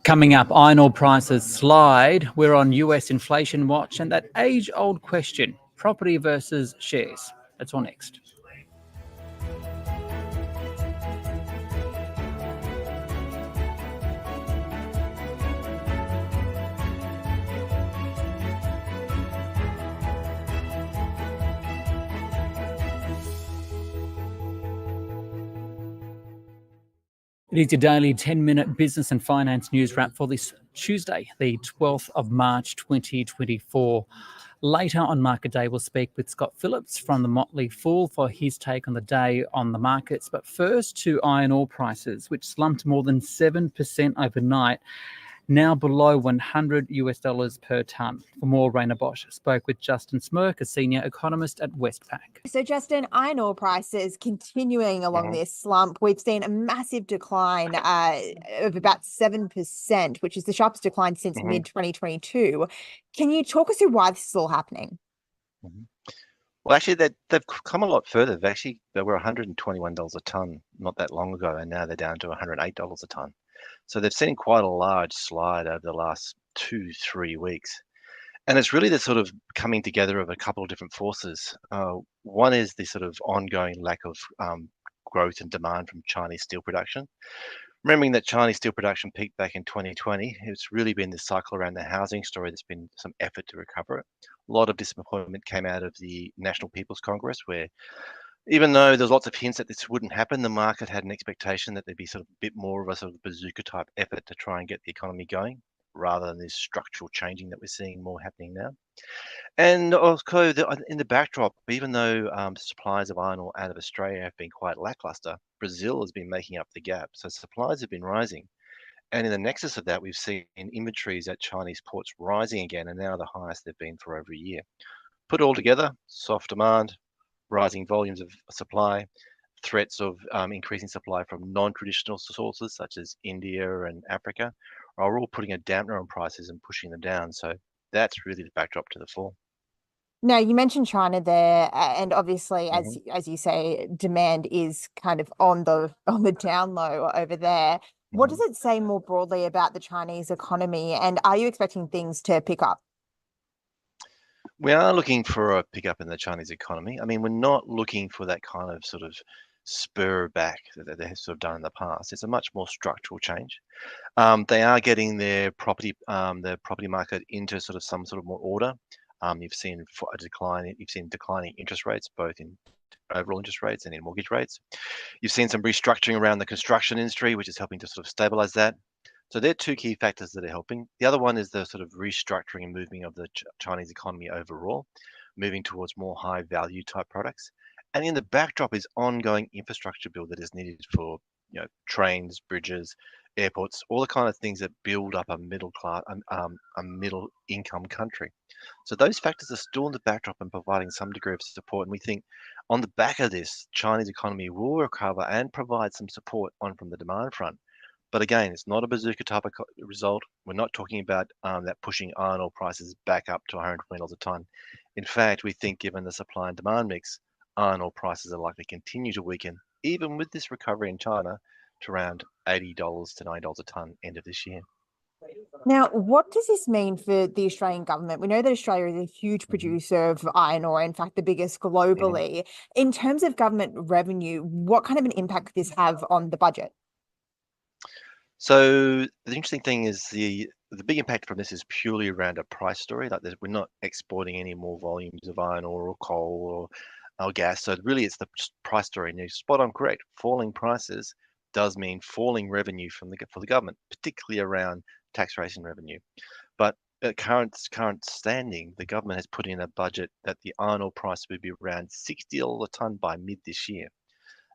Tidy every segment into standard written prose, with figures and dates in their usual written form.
Coming up, iron ore prices slide. We're on US inflation watch and that age-old question, property versus shares. That's all next. It is your daily 10-minute business and finance news wrap for this Tuesday, the 12th of March 2024. Later on Market Day, we'll speak with Scott Phillips from the Motley Fool for his take on the day on the markets. But first to iron ore prices, which slumped more than 7% overnight, now below $100 per tonne. For more, Rhayna Bosch spoke with Justin Smirk, a senior economist at Westpac. So, Justin, iron ore prices continuing along this slump. We've seen a massive decline of about 7%, which is the sharpest decline since mid-2022. Can you talk us through why this is all happening? Well, actually, they've come a lot further. They were $121 a tonne not that long ago, and now they're down to $108 a tonne. So they've seen quite a large slide over the last 2-3 weeks. And it's really the sort of coming together of a couple of different forces. One is the sort of ongoing lack of growth and demand from Chinese steel production. Remembering that Chinese steel production peaked back in 2020, it's really been the cycle around the housing story that's been some effort to recover it. A lot of disappointment came out of the National People's Congress, where even though there's lots of hints that this wouldn't happen, the market had an expectation that there'd be sort of a bit more of a sort of bazooka type effort to try and get the economy going, rather than this structural changing that we're seeing more happening now. And also in the backdrop, even though supplies of iron ore out of Australia have been quite lackluster, Brazil has been making up the gap. So supplies have been rising. And in the nexus of that, we've seen inventories at Chinese ports rising again, and now the highest they've been for over a year. Put it all together, soft demand, rising volumes of supply, threats of increasing supply from non-traditional sources such as India and Africa are all putting a dampener on prices and pushing them down. So that's really the backdrop to the fall. Now, you mentioned China there, and obviously, as you say, demand is kind of on the down low over there. What does it say more broadly about the Chinese economy, and are you expecting things to pick up? We are looking for a pickup in the Chinese economy. I mean, we're not looking for that kind of sort of spur back that they have sort of done in the past. It's a much more structural change. They are getting their property market into sort of some sort of more order. You've seen a decline. You've seen declining interest rates, both in overall interest rates and in mortgage rates. You've seen some restructuring around the construction industry, which is helping to sort of stabilize that. So they're two key factors that are helping. The other one is the sort of restructuring and moving of the Chinese economy overall, moving towards more high value type products. And in the backdrop is ongoing infrastructure build that is needed for, trains, bridges, airports, all the kind of things that build up a middle class, a middle income country. So those factors are still in the backdrop and providing some degree of support. And we think on the back of this, Chinese economy will recover and provide some support from the demand front. But again, it's not a bazooka type of result. We're not talking about that pushing iron ore prices back up to $120 a tonne. In fact, we think given the supply and demand mix, iron ore prices are likely to continue to weaken, even with this recovery in China, to around $80 to $90 a tonne end of this year. Now, what does this mean for the Australian government? We know that Australia is a huge producer of iron ore, in fact, the biggest globally. In terms of government revenue, what kind of an impact could this have on the budget? So the interesting thing is the big impact from this is purely around a price story. Like we're not exporting any more volumes of iron ore or coal or gas. So really it's the price story. And you're spot on correct. Falling prices does mean falling revenue for the government, particularly around tax raising revenue. But at current standing, the government has put in a budget that the iron ore price would be around $60 a tonne by mid this year.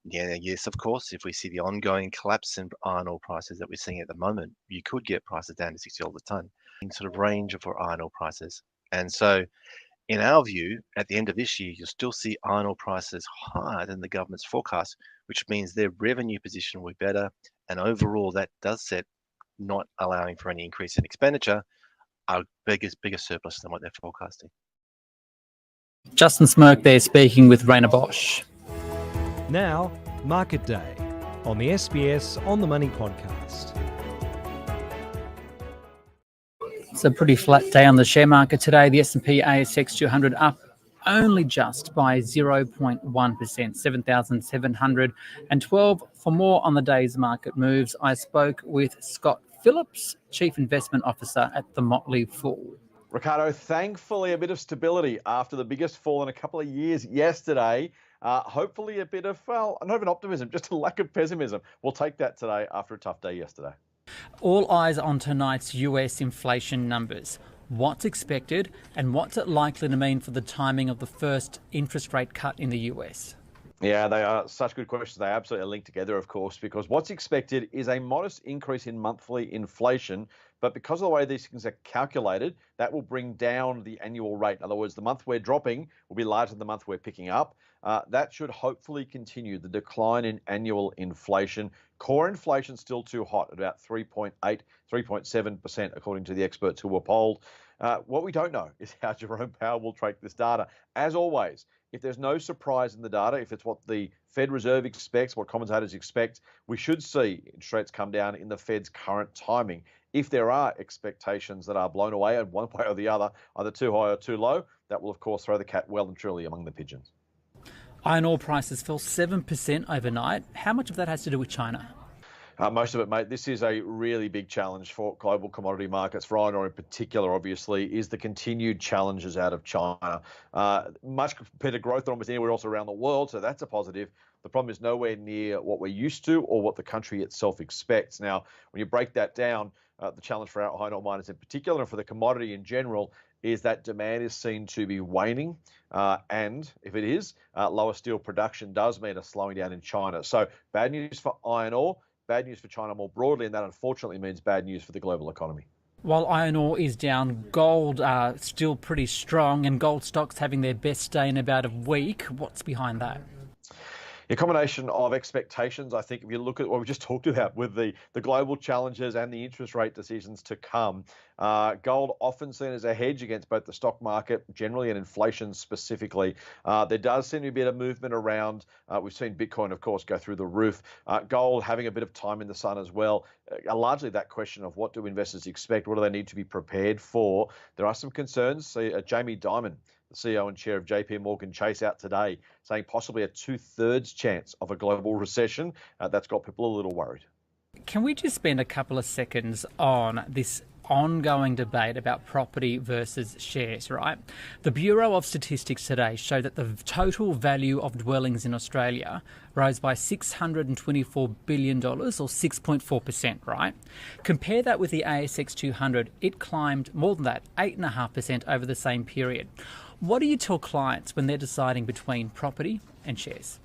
Yeah, yes, of course, if we see the ongoing collapse in iron ore prices that we're seeing at the moment, you could get prices down to $60 a tonne in sort of range for iron ore prices. And so in our view, at the end of this year, you'll still see iron ore prices higher than the government's forecast, which means their revenue position will be better. And overall, that does set, not allowing for any increase in expenditure, a bigger surplus than what they're forecasting. Justin Smirk there speaking with Rhayna Bosch. Now, Market Day on the SBS On The Money podcast. It's a pretty flat day on the share market today. The S&P ASX 200 up only just by 0.1%, 7,712. For more on the day's market moves, I spoke with Scott Phillips, Chief Investment Officer at the Motley Fool. Ricardo, thankfully a bit of stability after the biggest fall in a couple of years yesterday. Hopefully a bit of, well, not even optimism, just a lack of pessimism. We'll take that today after a tough day yesterday. All eyes on tonight's US inflation numbers. What's expected and what's it likely to mean for the timing of the first interest rate cut in the US? Yeah, they are such good questions. They absolutely are linked together, of course, because what's expected is a modest increase in monthly inflation. But because of the way these things are calculated, that will bring down the annual rate. In other words, the month we're dropping will be larger than the month we're picking up. That should hopefully continue the decline in annual inflation. Core inflation still too hot at about 3.8, 3.7%, according to the experts who were polled. What we don't know is how Jerome Powell will take this data. As always, if there's no surprise in the data, if it's what the Fed Reserve expects, what commentators expect, we should see interest rates come down in the Fed's current timing. If there are expectations that are blown away in one way or the other, either too high or too low, that will, of course, throw the cat well and truly among the pigeons. Iron ore prices fell 7% overnight. How much of that has to do with China? Most of it, mate. This is a really big challenge for global commodity markets. For iron ore in particular, obviously, is the continued challenges out of China. Much better growth than almost anywhere else around the world, so that's a positive. The problem is nowhere near what we're used to or what the country itself expects. Now, when you break that down, the challenge for our iron ore miners in particular and for the commodity in general is that demand is seen to be waning. And if it is, lower steel production does mean a slowing down in China. So bad news for iron ore. Bad news for China more broadly, and that unfortunately means bad news for the global economy. While iron ore is down, gold are still pretty strong, and gold stocks having their best day in about a week. What's behind that? A combination of expectations, I think, if you look at what we just talked about with the global challenges and the interest rate decisions to come, gold often seen as a hedge against both the stock market generally and inflation specifically. There does seem to be a bit of movement around. We've seen Bitcoin, of course, go through the roof. Gold having a bit of time in the sun as well. Largely that question of what do investors expect? What do they need to be prepared for? There are some concerns. See, Jamie Dimon, the CEO and chair of JP Morgan Chase, out today saying possibly a 2/3 chance of a global recession. That's got people a little worried. Can we just spend a couple of seconds on this ongoing debate about property versus shares, right? The Bureau of Statistics today showed that the total value of dwellings in Australia rose by $624 billion or 6.4%, right? Compare that with the ASX 200, it climbed more than that, 8.5% over the same period. What do you tell clients when they're deciding between property and shares?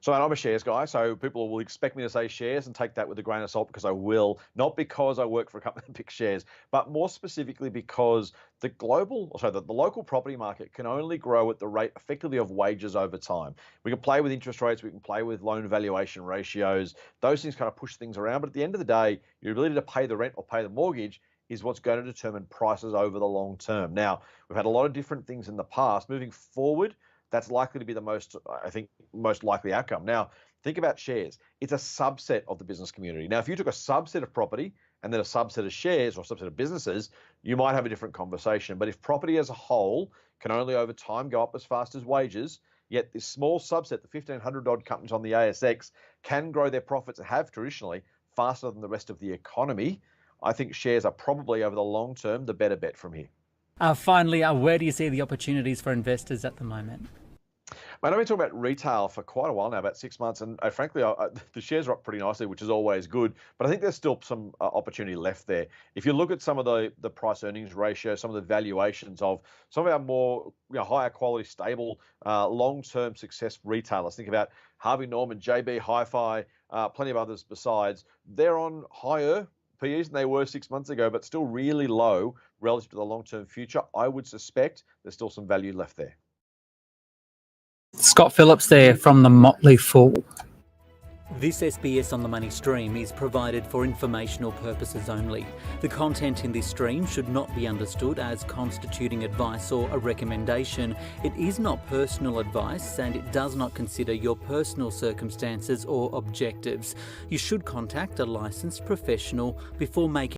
So I'm a shares guy, so people will expect me to say shares and take that with a grain of salt because I will, not because I work for a company that picks shares, but more specifically because the local property market can only grow at the rate effectively of wages over time. We can play with interest rates, we can play with loan valuation ratios, those things kind of push things around, but at the end of the day, your ability to pay the rent or pay the mortgage is what's going to determine prices over the long term. Now, we've had a lot of different things in the past. Moving forward, that's likely to be the most likely outcome. Now, think about shares. It's a subset of the business community. Now, if you took a subset of property and then a subset of shares or a subset of businesses, you might have a different conversation. But if property as a whole can only over time go up as fast as wages, yet this small subset, the 1,500 odd companies on the ASX, can grow their profits and have traditionally faster than the rest of the economy, I think shares are probably over the long term the better bet from here. Finally, where do you see the opportunities for investors at the moment? Mate, I've been talking about retail for quite a while now, about 6 months, and frankly, the shares are up pretty nicely, which is always good, but I think there's still some opportunity left there. If you look at some of the price-earnings ratio, some of the valuations of some of our more higher quality, stable, long-term success retailers, think about Harvey Norman, JB Hi-Fi, plenty of others besides, they're on higher PEs than they were 6 months ago, but still really low relative to the long-term future. I would suspect there's still some value left there. Scott Phillips there from the Motley Fool. This SBS On The Money stream is provided for informational purposes only. The content in this stream should not be understood as constituting advice or a recommendation. It is not personal advice and it does not consider your personal circumstances or objectives. You should contact a licensed professional before making